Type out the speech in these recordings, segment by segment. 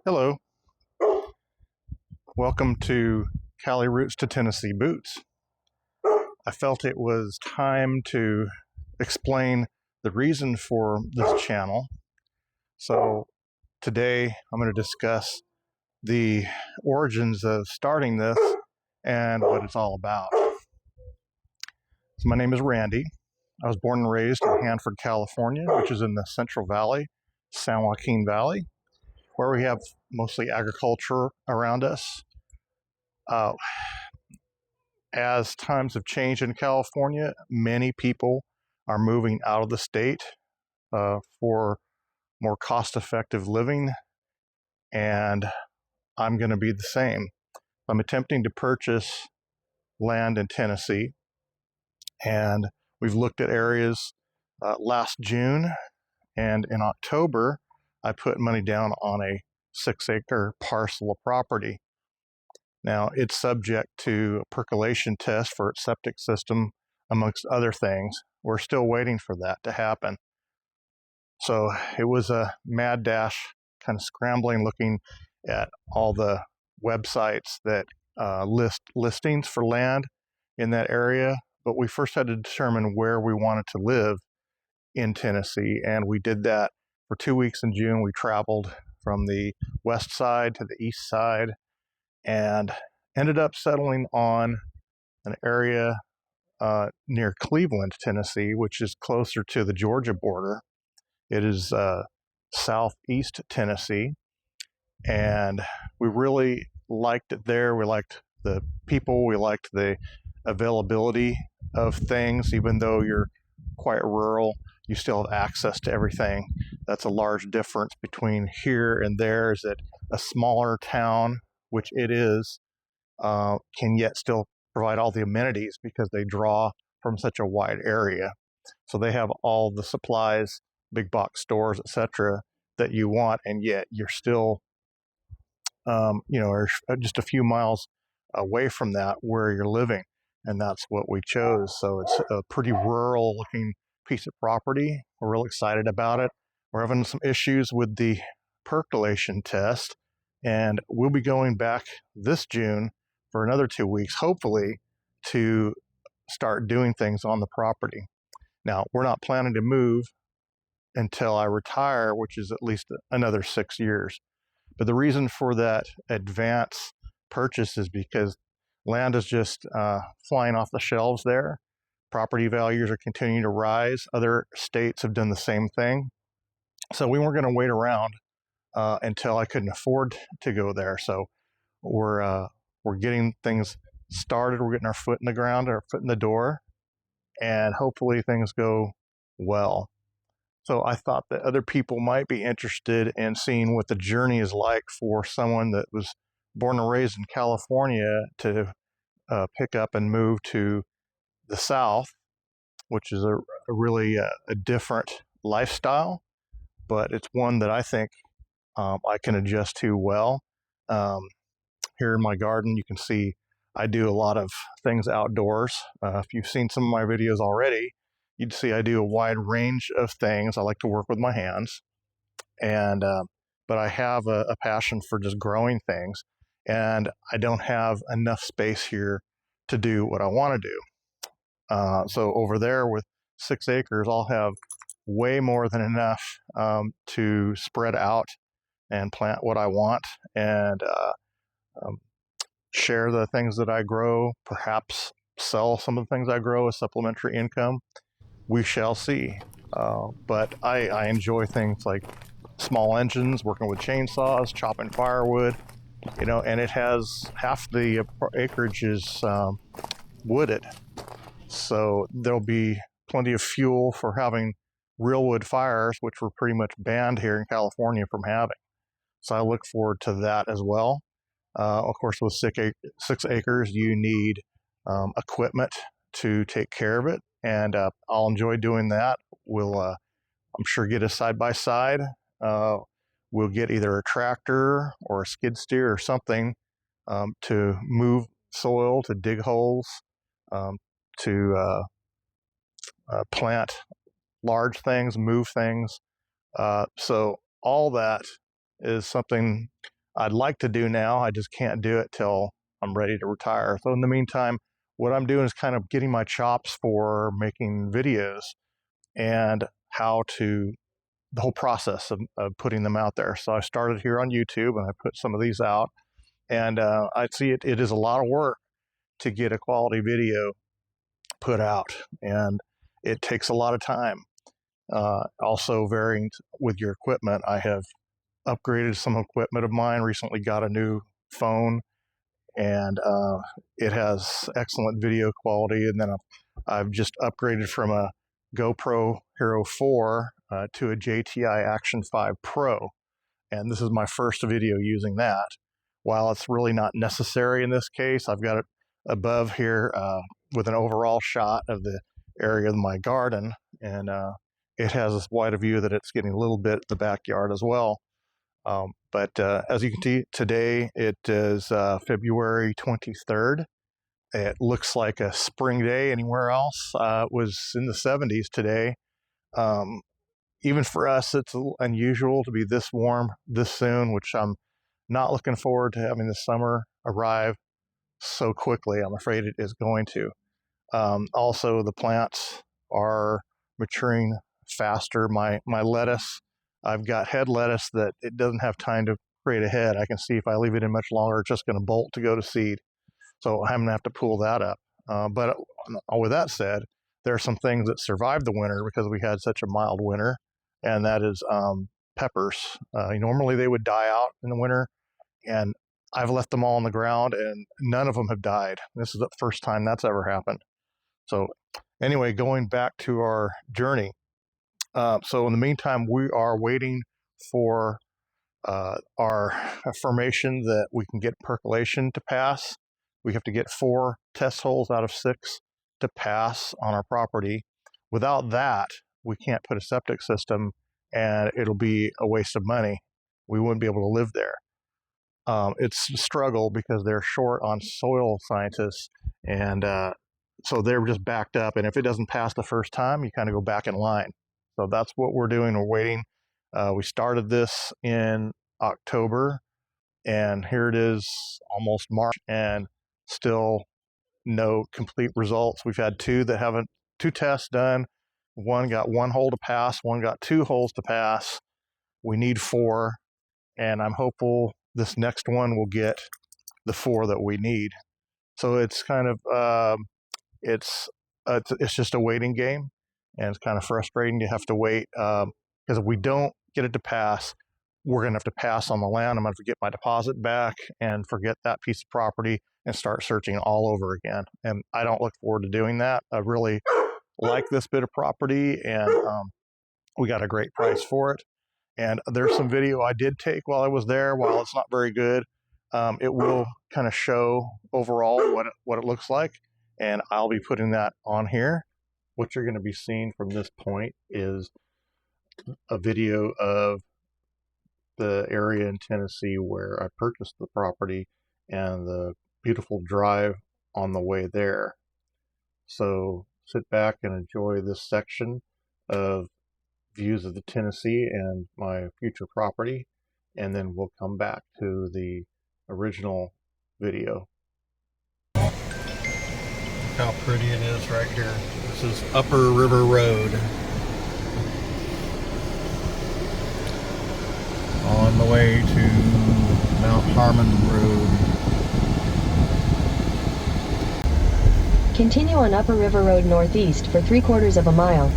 Hello, welcome to Cali Roots to Tennessee Boots. I felt it was time to explain the reason for this channel. So today I'm going to discuss the origins of starting this and what it's all about. So my name is Randy. I was born and raised in Hanford, California, which is in the Central Valley, San Joaquin Valley, where we have mostly agriculture around us. As times have changed in California, many people are moving out of the state for more cost-effective living, and I'm going to be the same. I'm attempting to purchase land in Tennessee, and we've looked at areas last June, and in October, I put money down on a 6-acre parcel of property. Now, it's subject to a percolation test for its septic system, amongst other things. We're still waiting for that to happen. So it was a mad dash, kind of scrambling, looking at all the websites that list listings for land in that area. But we first had to determine where we wanted to live in Tennessee, and we did that for 2 weeks in June. We traveled from the west side to the east side and ended up settling on an area near Cleveland, Tennessee, which is closer to the Georgia border. It is southeast Tennessee, and we really liked it there. We liked the people, we liked the availability of things. Even though you're quite rural, you still have access to everything. That's a large difference between here and there, is that a smaller town, which it is, can yet still provide all the amenities because they draw from such a wide area. So they have all the supplies, big box stores, etc., that you want, and yet you're still, are just a few miles away from that where you're living, and that's what we chose. So it's a pretty rural-looking piece of property. We're real excited about it. We're having some issues with the percolation test, and we'll be going back this June for another 2 weeks, hopefully, to start doing things on the property. Now, we're not planning to move until I retire, which is at least another 6 years. But the reason for that advance purchase is because land is just flying off the shelves there. Property values are continuing to rise. Other states have done the same thing. So we weren't going to wait around until I couldn't afford to go there. So we're getting things started. We're getting our foot in the ground, our foot in the door, and hopefully things go well. So I thought that other people might be interested in seeing what the journey is like for someone that was born and raised in California to pick up and move to the South, which is a really a different lifestyle, but it's one that I think I can adjust to well. Here in my garden, you can see I do a lot of things outdoors. If you've seen some of my videos already, you'd see I do a wide range of things. I like to work with my hands, and but I have a passion for just growing things, and I don't have enough space here to do what I want to do. So over there with 6 acres, I'll have way more than enough to spread out and plant what I want, and share the things that I grow, perhaps sell some of the things I grow as supplementary income. We shall see. But I enjoy things like small engines, working with chainsaws, chopping firewood, and it has half the acreage is wooded. So there'll be plenty of fuel for having real wood fires, which we're pretty much banned here in California from having. So I look forward to that as well. Of course, with 6 acres, you need equipment to take care of it, and I'll enjoy doing that. We'll, I'm sure, get a side-by-side. We'll get either a tractor or a skid steer or something to move soil, to dig holes, to plant large things, move things. So all that is something I'd like to do now. I just can't do it till I'm ready to retire. So in the meantime, what I'm doing is kind of getting my chops for making videos and the whole process of putting them out there. So I started here on YouTube and I put some of these out, and I see it is a lot of work to get a quality video put out, and it takes a lot of time. Also varying with your equipment. I have upgraded some equipment of mine, recently got a new phone, and it has excellent video quality. And then I've just upgraded from a GoPro Hero 4 to a JTI Action 5 Pro. And this is my first video using that. While it's really not necessary in this case, I've got it above here with an overall shot of the area of my garden. And it has this wide a view that it's getting a little bit the backyard as well. But as you can see, today it is February 23rd. It looks like a spring day anywhere else. It was in the 70s today. Even for us, it's a little unusual to be this warm this soon, which I'm not looking forward to having the summer arrive so quickly. I'm afraid it is going to. Also, the plants are maturing faster. My lettuce, I've got head lettuce that it doesn't have time to create a head. I can see if I leave it in much longer, it's just going to bolt to go to seed. So I'm going to have to pull that up. But with that said, there are some things that survived the winter because we had such a mild winter, and that is peppers. Normally they would die out in the winter, and I've left them all on the ground, and none of them have died. This is the first time that's ever happened. So anyway, going back to our journey. So in the meantime, we are waiting for our affirmation that we can get percolation to pass. We have to get 4 test holes out of 6 to pass on our property. Without that, we can't put a septic system, and it'll be a waste of money. We wouldn't be able to live there. It's a struggle because they're short on soil scientists, and so they're just backed up. And if it doesn't pass the first time, you kind of go back in line. So that's what we're doing. We're waiting. We started this in October, and here it is almost March, and still no complete results. We've had 2 tests done. One got 1 hole to pass, one got 2 holes to pass. We need 4, and I'm hopeful this next one will get the 4 that we need. So it's kind of it's just a waiting game, and it's kind of frustrating to have to wait because if we don't get it to pass, we're going to have to pass on the land. I'm going to have to get my deposit back and forget that piece of property and start searching all over again. And I don't look forward to doing that. I really like this bit of property, and we got a great price for it. And there's some video I did take while I was there. While it's not very good, it will kind of show overall what it looks like, and I'll be putting that on here. What you're going to be seeing from this point is a video of the area in Tennessee where I purchased the property and the beautiful drive on the way there. So sit back and enjoy this section of views of the Tennessee and my future property, and then we'll come back to the original video. Look how pretty it is right here. This is Upper River Road. On the way to Mount Harmon Road. Continue on Upper River Road northeast for 3/4 of a mile.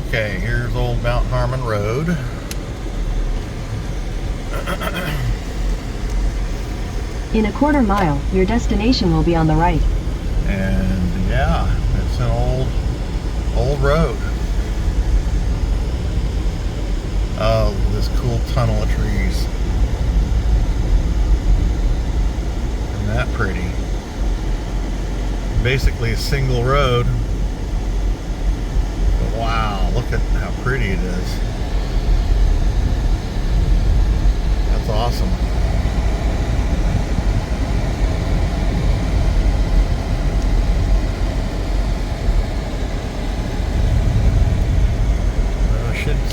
Okay, here's old Mount Harmon Road. In a 1/4 mile, your destination will be on the right. And yeah, it's an old road. Oh, this cool tunnel of trees. Isn't that pretty? Basically a single road. But wow, look at how pretty it is. That's awesome.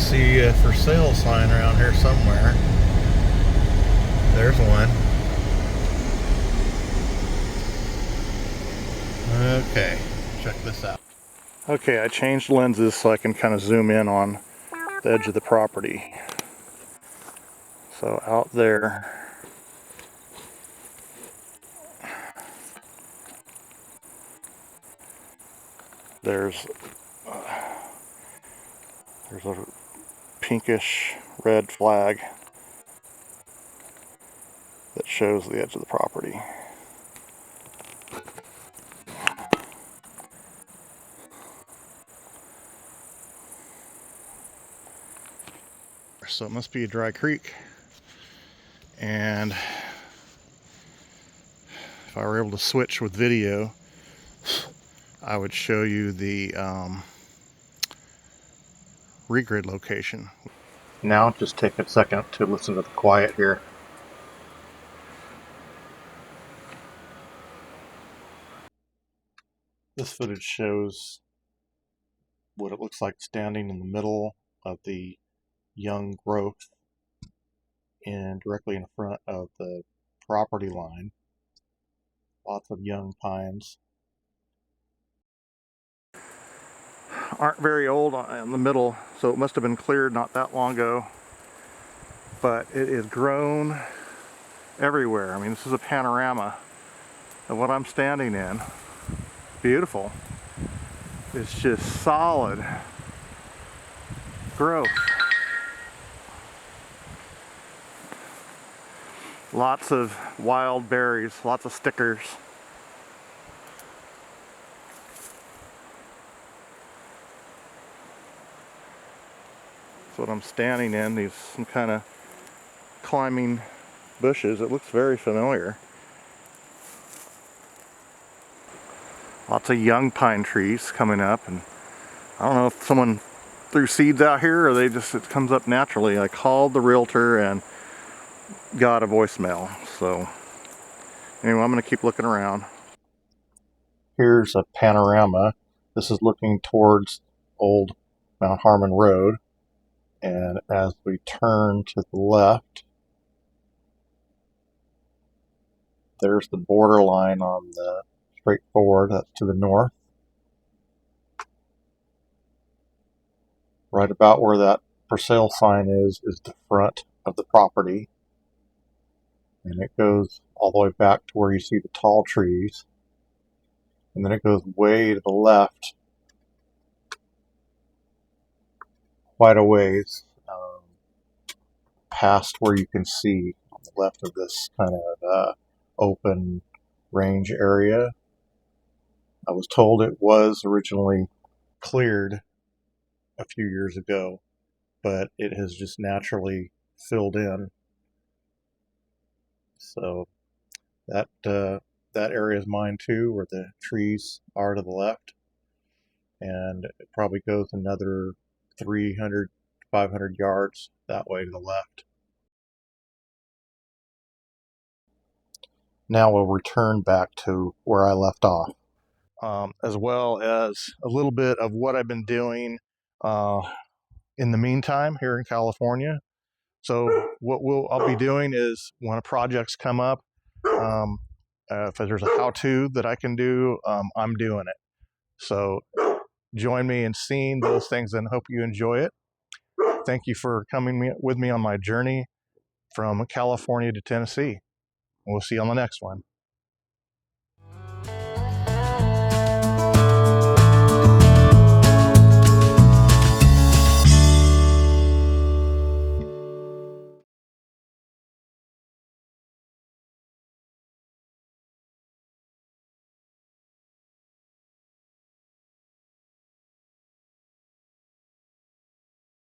see a for sale sign around here somewhere. There's one. Okay, check this out. Okay, I changed lenses so I can kind of zoom in on the edge of the property. So out there, there's a pinkish red flag that shows the edge of the property. So it must be a dry creek, and if I were able to switch with video, I would show you the regrid location. Now just take a second to listen to the quiet here. This footage shows what it looks like standing in the middle of the young growth and directly in front of the property line. Lots of young pines. Aren't very old in the middle, so it must have been cleared not that long ago. But it is grown everywhere. I mean, this is a panorama of what I'm standing in. Beautiful. It's just solid growth. Lots of wild berries, lots of stickers. That's what I'm standing in, these some kind of climbing bushes. It looks very familiar. Lots of young pine trees coming up, and I don't know if someone threw seeds out here or it comes up naturally. I called the realtor and got a voicemail. So anyway, I'm going to keep looking around. Here's a panorama. This is looking towards old Mount Harmon Road, and as we turn to the left, there's the borderline on the straight forward. That's to the north. Right about where that for sale sign is the front of the property. And it goes all the way back to where you see the tall trees. And then it goes way to the left, quite a ways, past where you can see on the left of this kind of open range area. I was told it was originally cleared a few years ago, but it has just naturally filled in. So that area is mine too, where the trees are to the left, and it probably goes another 300 500 yards that way to the left. Now we'll return back to where I left off, as well as a little bit of what I've been doing in the meantime here in California. So what I'll be doing is when projects come up, if there's a how-to that I can do, I'm doing it. So join me in seeing those things and hope you enjoy it. Thank you for coming with me on my journey from California to Tennessee. We'll see you on the next one.